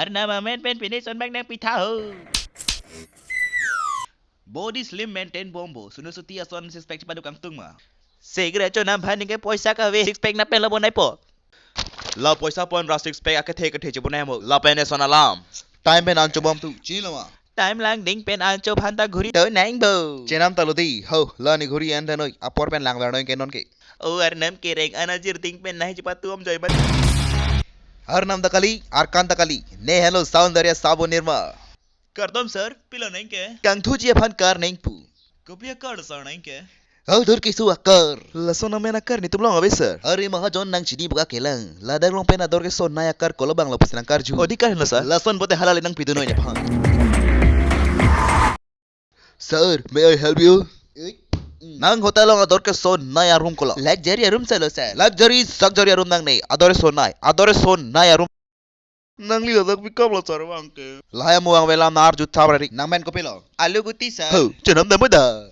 nama men pen pini son bang nang pitau. Body slim maintain bombo. Sunu sutia son six pack pada kang tung ma. Segera cho nam bhan ke poisa ka ve six pack na pen labo nai po. La poisa pon ra six pack ka the cho bonai mo. La pen son alarm. Time pen an chobom tu chi lama. Time lang ding pen an cho bhan ta ghuri tới nang bo. Chenam taludi ho la ni ghuri an thanoi apor pen lang la noi ke non ke. Ar nam ke reng anajir ding pen nahi cepat tuam joy ban. Har nam dakali arkan dakali ne hello saundarya sabo nirma. Kartom sir, pilo nang ke. Kang thu chia phan kar neng pu. Kopia kar sir nang ke. Ho dur ki su akar. La son na akar ni tumlong abe sir. Are maha jon nang chidi buka kelang. La dang long pen ador ke son na akar kolo bang lopus nang kar ju. Odi kar na sir. La son bote halal nang pidu noi ne phan. Sir, may I help you? Nang hotel long ador ke son naya room kola. Luxury room salo sir. Luxury room nang nei. Adore son naya room. Nang li adak bikam la sir wang ke. Laya muang vela nar jutha bari. Nang men ko pilo. Alu guti sir. Ho, chenam da muda.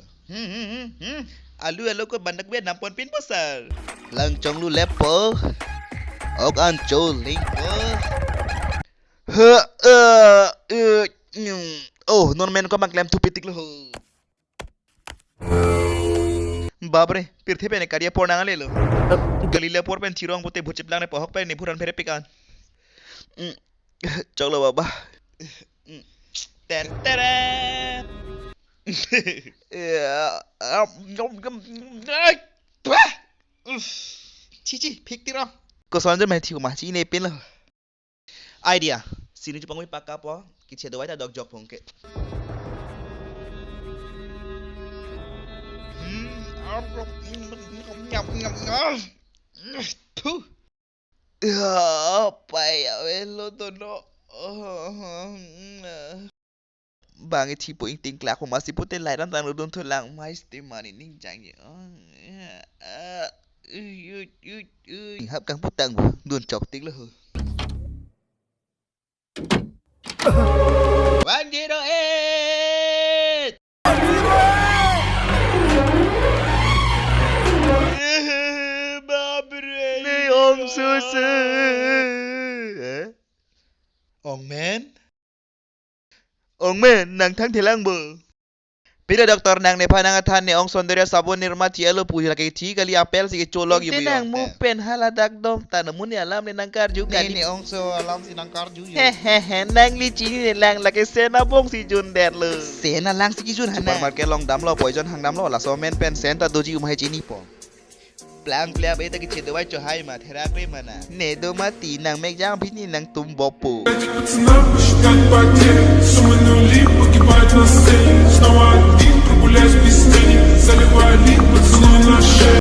Alu ko bandak be nampon pin po sir. Lang chong lu lepo. Ok an cho link po. Oh, non men ko maglem tu pitik lo. Babre, pirthe pe ne kariya pornanga le lo. Galila por pen thirong bote bhuchiplang ne pohok pe ni phuran phere pikan. Chalo baba. Ten tere. Chi phik tiro. Ko son je mai thiu ma chi ne pin lo. Idea. Sini chupang wi pakka po. Ki chedo wai ta dog jok phongke. Thu. Pai avelo to no. Bang chi po ing ting klak ko masih putin lai dan tang ludun tu lang mai sti mani ning jang ye. Hấp căng putang bu duon chok ting lo. 108. Babre. Ni ong susu. Ong men. Ong men nang thang thilang bu. Pila doktor nang ne panang athan ne ong sondarya sabon nirma tielo puja ke thi kali apel si ke cholog ibu. Nang mu pen haladak dom tanamun ni alam ne nangkar juga Ni ong so alam si nangkar ju. Hehehe nang li chini ne lang lake sena bong si jun der lo. Sena lang si jun hana. Supermarket long dam lo poison hang dam lo la so men pen senta doji umai chini po. Plang plea beta ke chedo wai cho hai ma thera kre mana. Ne do mati nang mek jang phini nang tum bopu.